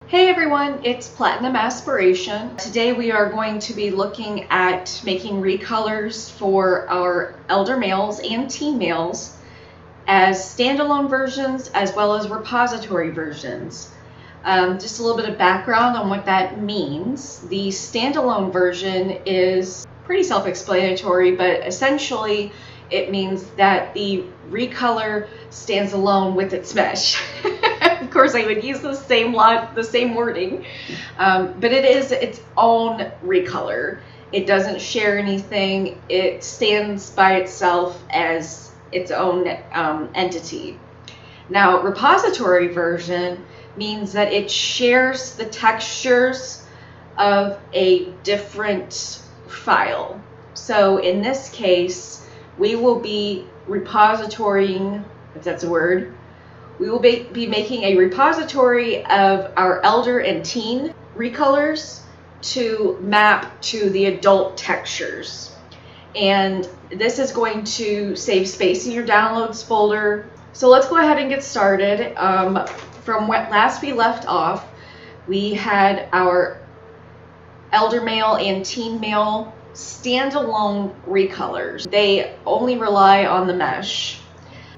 Hey everyone, it's Platinum Aspiration. Today we are going to be looking at making recolors for our elder males and teen males as standalone versions as well as repository versions. Just a little bit of background on what that means. The standalone version is pretty self-explanatory, but essentially it means that the recolor stands alone with its mesh. Of course, I would use the same wording, but it is its own recolor. It doesn't share anything. It stands by itself as its own entity. Now, repository version means that it shares the textures of a different file. So in this case, we will be repositorying, if that's a word, we will be making a repository of our elder and teen recolors to map to the adult textures. And this is going to save space in your downloads folder. So let's go ahead and get started. From what last we left off, we had our elder male and teen male standalone recolors. They only rely on the mesh.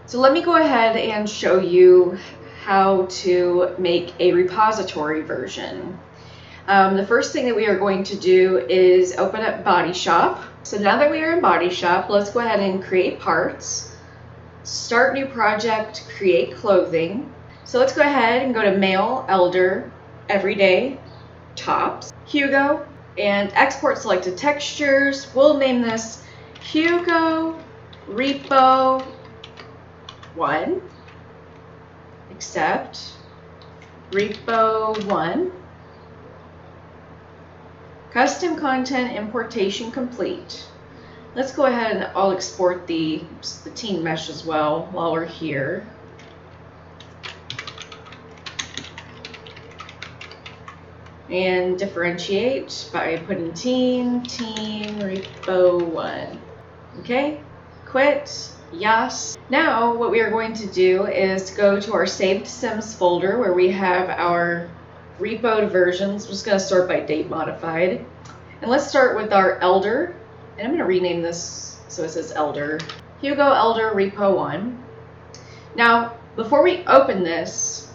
So let me go ahead and show you how to make a repository version. The first thing that we are going to do is open up Body Shop. So now that we are in Body Shop, let's go ahead and create parts, start new project, create clothing. So let's go ahead and go to male, elder, everyday, tops, Hugo, and export selected textures. We'll name this Hugo Repo 1, accept, Repo 1, custom content importation complete. Let's go ahead and I'll export the teen mesh as well while we're here. And differentiate by putting teen, Repo 1. Okay, quit. Yes. Now what we are going to do is go to our saved sims folder where we have our repoed versions. I'm just going to sort by date modified. And let's start with our elder. And I'm going to rename this so it says elder. Hugo Elder Repo 1. Now before we open this,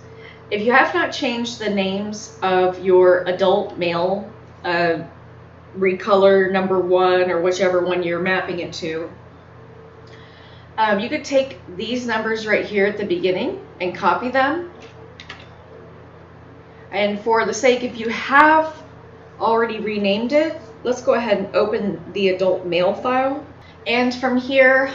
if you have not changed the names of your adult male recolor number 1 or whichever one you're mapping it to, you could take these numbers right here at the beginning and copy them. And for the sake, if you have already renamed it, let's go ahead and open the adult male file. And from here,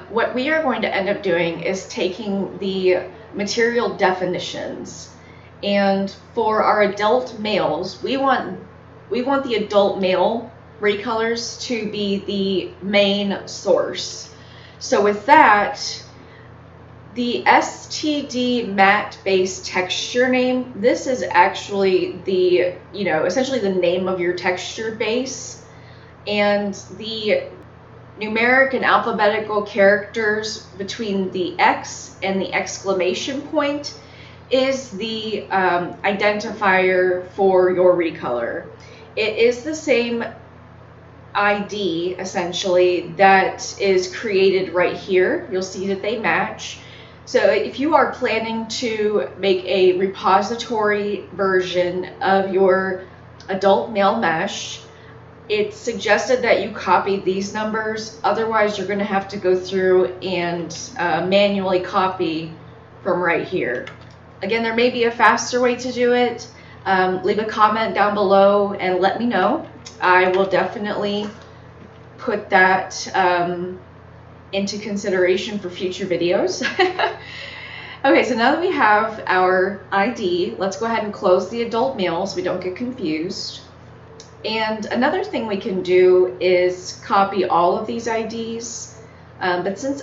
what we are going to end up doing is taking the material definitions. And for our adult males, we want the adult male recolors to be the main source. So with that, the STD matte base texture name, this is actually the, essentially the name of your texture base. And the numeric and alphabetical characters between the X and the exclamation point is the identifier for your recolor. It is the same ID essentially that is created right here. You'll see that they match. So if you are planning to make a repository version of your adult male mesh, it's suggested that you copy these numbers. Otherwise, you're going to have to go through and manually copy from right here. Again, there may be a faster way to do it. Leave a comment down below and let me know. I will definitely put that into consideration for future videos. Okay, so now that we have our ID, let's go ahead and close the adult male so we don't get confused. And another thing we can do is copy all of these IDs, but since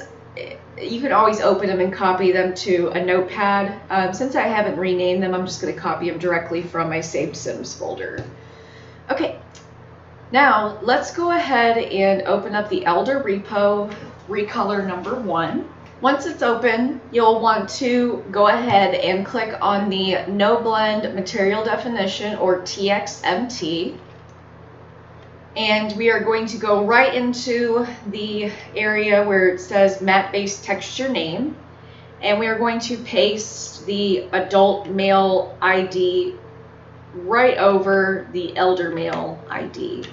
you could always open them and copy them to a notepad, since I haven't renamed them, I'm just going to copy them directly from my saved sims folder. Okay, now let's go ahead and open up the elder repo recolor number 1. Once it's open, you'll want to go ahead and click on the No Blend Material Definition, or TXMT. And we are going to go right into the area where it says Matte-Based Texture Name. And we are going to paste the adult male ID right over the elder male ID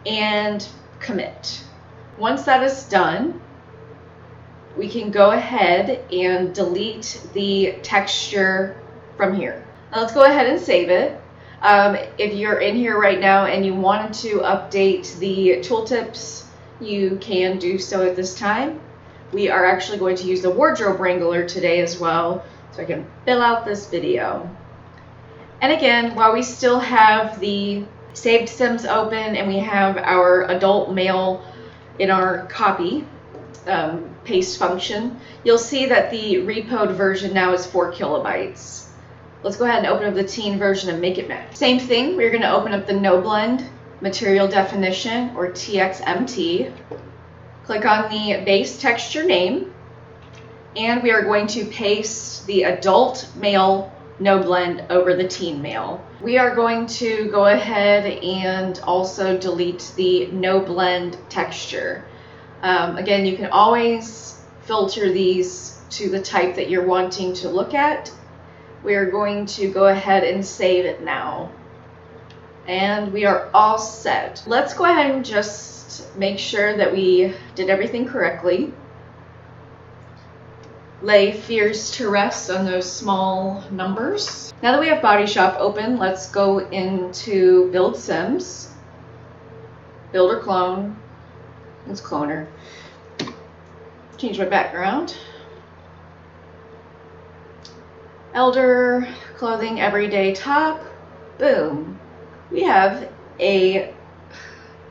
and commit. Once that is done, we can go ahead and delete the texture from here. Now let's go ahead and save it. If you're in here right now and you wanted to update the tooltips, you can do so at this time. We are actually going to use the wardrobe wrangler today as well, so I can fill out this video. And again, while we still have the saved sims open and we have our adult male in our copy paste function, you'll see that the repoed version now is 4 kilobytes. Let's go ahead and open up the teen version and make it match. Same thing, we're going to open up the No Blend Material Definition, or TXMT. Click on the base texture name, and we are going to paste the adult male no blend over the teen male. We are going to go ahead and also delete the no blend texture. Again, you can always filter these to the type that you're wanting to look at. We are going to go ahead and save it now. And we are all set. Let's go ahead and just make sure that we did everything correctly. Lay fears to rest on those small numbers. Now that we have Body Shop open, let's go into Build Sims. Build or clone. Let's clone her. Change my background. Elder, clothing, everyday top. Boom. We have a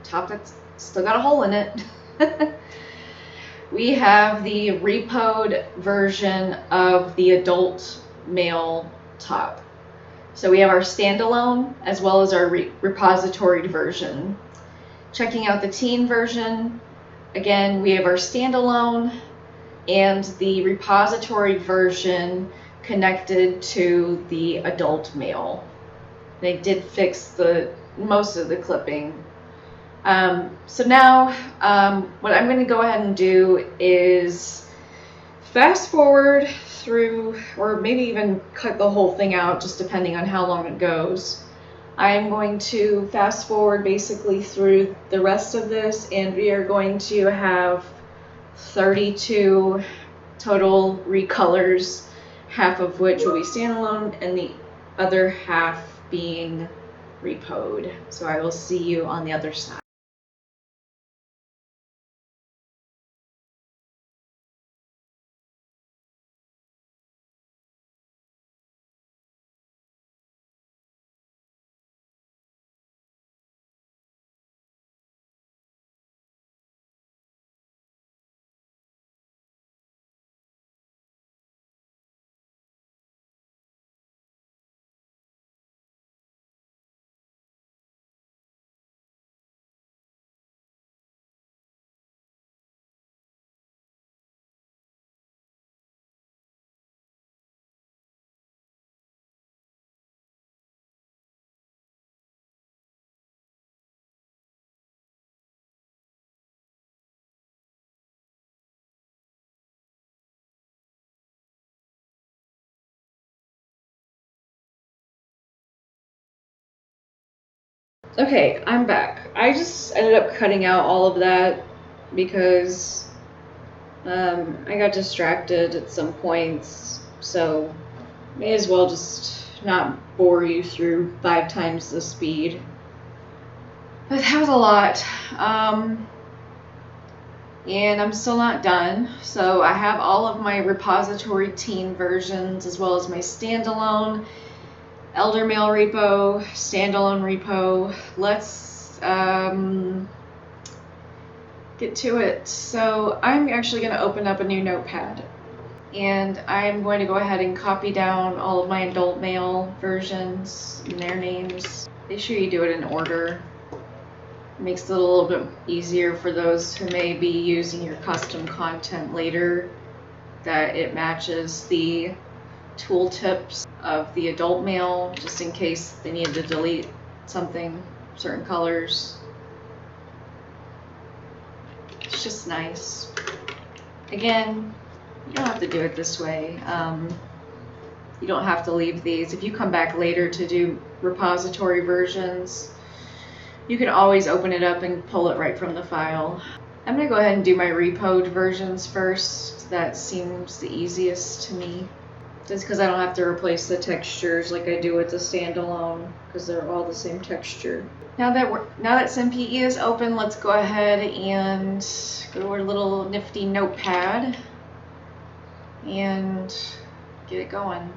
top that's still got a hole in it. We have the repoed version of the adult male top. So we have our standalone as well as our repository version. Checking out the teen version, again, we have our standalone and the repository version connected to the adult male. They did fix most of the clipping. So now what I'm going to go ahead and do is fast forward through, or maybe even cut the whole thing out, just depending on how long it goes. I'm going to fast forward basically through the rest of this, and we are going to have 32 total recolors, half of which will be standalone and the other half being repoed. So I will see you on the other side. Okay, I'm back. I just ended up cutting out all of that because I got distracted at some points, so may as well just not bore you through 5 times the speed. But that was a lot. And I'm still not done. So I have all of my repository teen versions as well as my standalone elder male repo, standalone repo. Let's get to it. So I'm actually going to open up a new notepad, and I'm going to go ahead and copy down all of my adult male versions and their names. Make sure you do it in order. It makes it a little bit easier for those who may be using your custom content later that it matches the tooltips of the adult mail, just in case they need to delete something, certain colors. It's just nice. Again, you don't have to do it this way. You don't have to leave these. If you come back later to do repository versions, you can always open it up and pull it right from the file. I'm going to go ahead and do my repoed versions first. That seems the easiest to me. Just because I don't have to replace the textures like I do with the standalone, because they're all the same texture. Now that SimPE is open, let's go ahead and go to our little nifty notepad and get it going.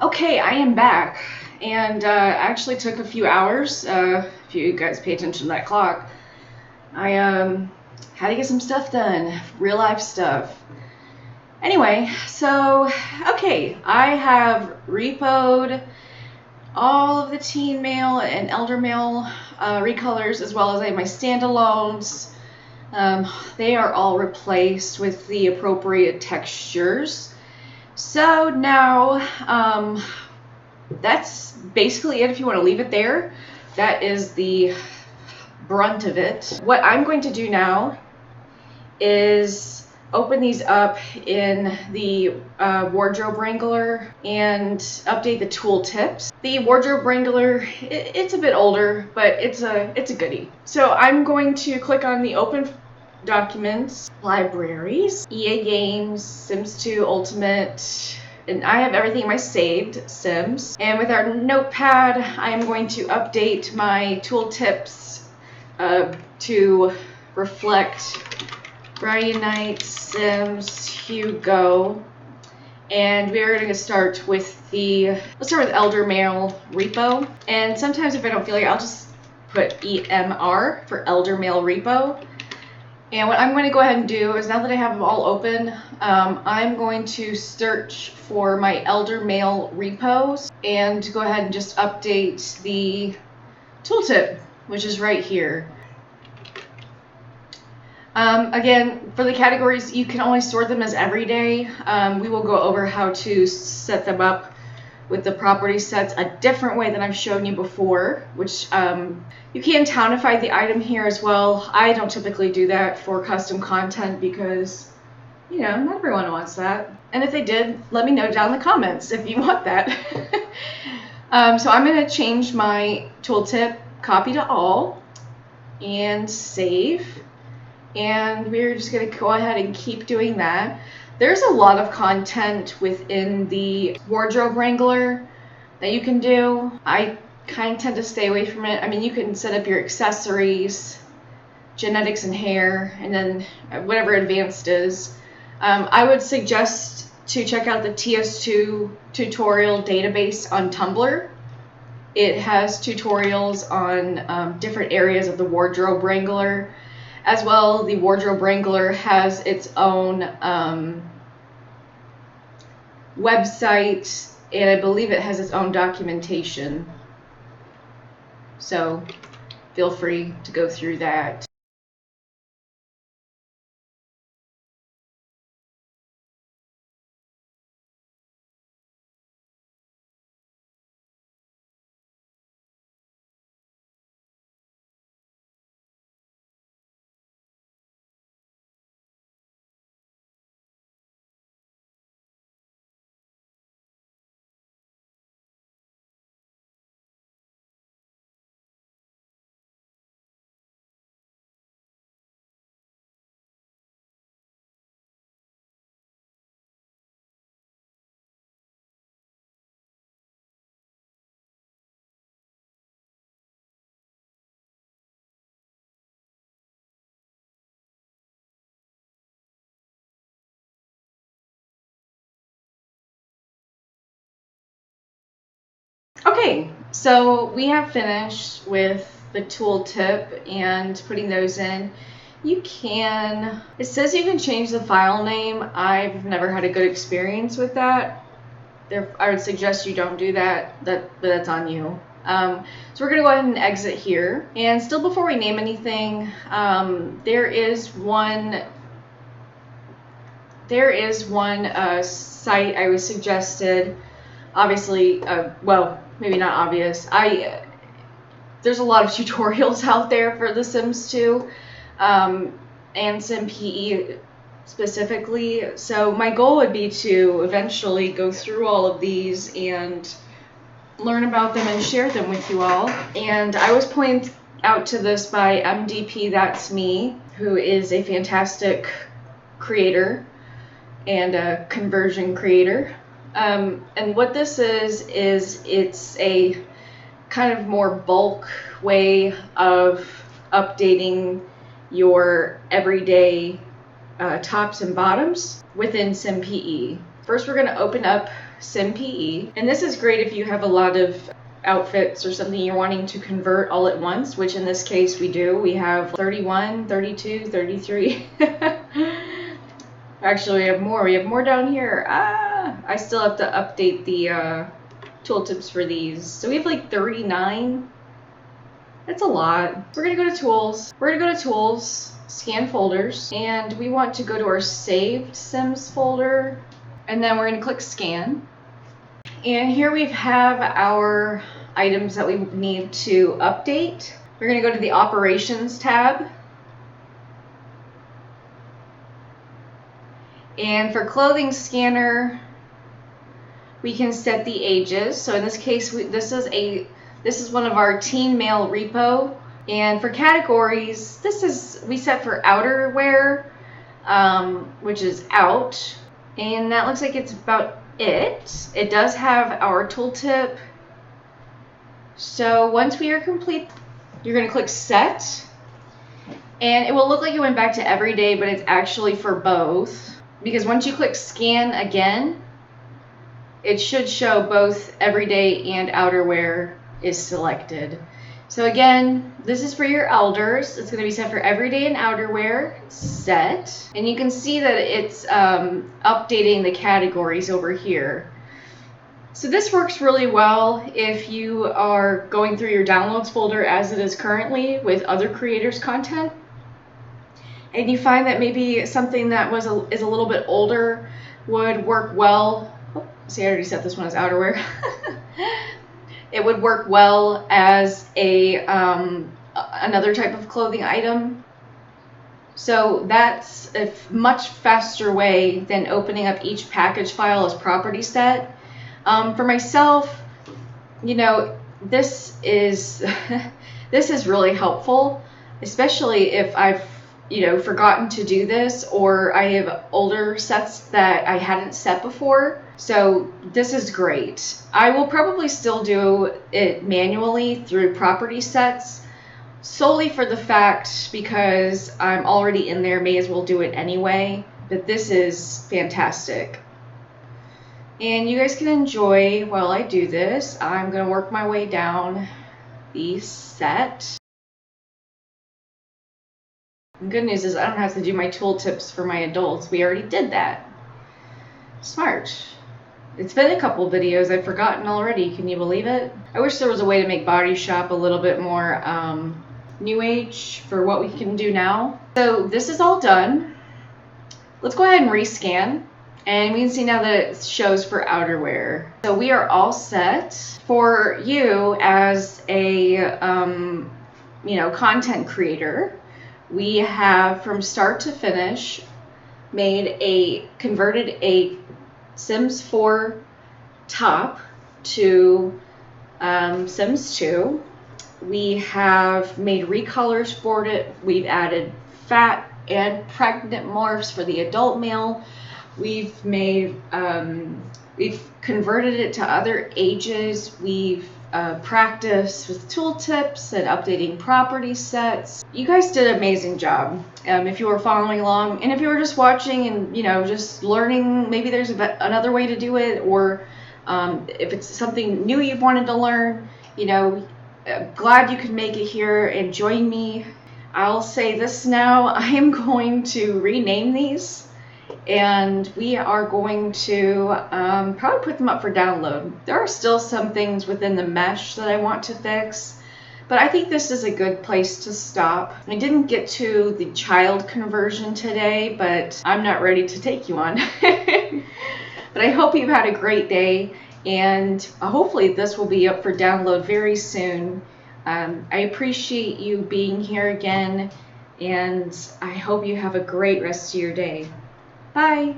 Okay, I am back, and actually took a few hours. If you guys pay attention to that clock, I had to get some stuff done, real life stuff. Anyway, so okay, I have repoed all of the teen mail and elder mail recolors, as well as I have my standalones. They are all replaced with the appropriate textures. So now that's basically it. If you want to leave it there, that is the brunt of it. What I'm going to do now is open these up in the wardrobe wrangler and update the tooltips. The wardrobe wrangler, it's a bit older, but it's a goodie. So I'm going to click on the open documents, libraries, EA Games, Sims 2 Ultimate, and I have everything in my saved Sims. And with our notepad, I am going to update my tooltips to reflect Friday Night, Sims, Hugo. And we are going to start with let's start with Elder Mail Repo. And sometimes if I don't feel like it, I'll just put EMR for Elder Mail Repo. And what I'm going to go ahead and do is, now that I have them all open, I'm going to search for my Elder Mail repos and go ahead and just update the tooltip, which is right here. Again, for the categories, you can only sort them as everyday. We will go over how to set them up with the property sets a different way than I've shown you before, which you can townify the item here as well. I don't typically do that for custom content because, you know, not everyone wants that. And if they did, let me know down in the comments if you want that. So I'm going to change my tooltip, copy to all, and save. And we're just going to go ahead and keep doing that. There's a lot of content within the wardrobe wrangler that you can do. I kind of tend to stay away from it. I mean, you can set up your accessories, genetics and hair, and then whatever advanced is. I would suggest to check out the TS2 tutorial database on Tumblr. It has tutorials on different areas of the wardrobe wrangler. As well, the wardrobe wrangler has its own website, and I believe it has its own documentation. So feel free to go through that. Okay, so we have finished with the tooltip and putting those in. You can, it says you can change the file name. I've never had a good experience with that. I would suggest you don't do that, but that's on you. So we're going to go ahead and exit here. And still before we name anything, there is one site I was suggested. Obviously, well, maybe not obvious. There's a lot of tutorials out there for The Sims 2 and SimPE specifically. So my goal would be to eventually go through all of these and learn about them and share them with you all. And I was pointed out to this by MDP That's Me, who is a fantastic creator and a conversion creator. And what this is it's a kind of more bulk way of updating your everyday tops and bottoms within SimPE. First, we're going to open up SimPE, and this is great if you have a lot of outfits or something you're wanting to convert all at once, which in this case we do. We have 31, 32, 33. Actually, we have more. We have more down here. I still have to update the tooltips for these. So we have like 39. That's a lot. We're going to go to Tools. We're going to go to Tools, Scan Folders, and we want to go to our Saved Sims folder, and then we're going to click Scan. And here we have our items that we need to update. We're going to go to the Operations tab. And for Clothing Scanner, we can set the ages. So in this case, this is one of our teen male repo. And for categories, we set for outerwear, which is out. And that looks like it's about it. It does have our tooltip. So once we are complete, you're going to click Set. And it will look like it went back to everyday, but it's actually for both. Because once you click Scan again, it should show both everyday and outerwear is selected. So again, this is for your elders. It's going to be set for everyday and outerwear, set. And you can see that it's updating the categories over here. So this works really well if you are going through your downloads folder as it is currently with other creators' content. And you find that maybe something that is a little bit older would work well. Oh, see, I already set this one as outerwear. It would work well as another type of clothing item. So that's a much faster way than opening up each package file as property set. For myself, this is this is really helpful, especially if I've forgotten to do this, or I have older sets that I hadn't set before. So this is great. I will probably still do it manually through property sets, solely for the fact because I'm already in there, may as well do it anyway. But this is fantastic. And you guys can enjoy while I do this. I'm going to work my way down the set. The good news is I don't have to do my tooltips for my adults. We already did that. Smart. It's been a couple videos. I've forgotten already. Can you believe it? I wish there was a way to make Body Shop a little bit more new age for what we can do now. So this is all done. Let's go ahead and rescan. And we can see now that it shows for outerwear. So we are all set. For you as a content creator, we have from start to finish converted a Sims 4 top to Sims 2. We have made recolors for it. We've added fat and pregnant morphs for the adult male. We've converted it to other ages. We've practiced with tooltips and updating property sets. You guys did an amazing job. If you were following along, and if you were just watching and just learning, maybe there's another way to do it, or if it's something new you wanted to learn, glad you could make it here and join me. I'll say this now, I am going to rename these, and we are going to probably put them up for download. There are still some things within the mesh that I want to fix, but I think this is a good place to stop. I didn't get to the child conversion today, but I'm not ready to take you on. But I hope you've had a great day, and hopefully this will be up for download very soon. I appreciate you being here again, and I hope you have a great rest of your day. Bye.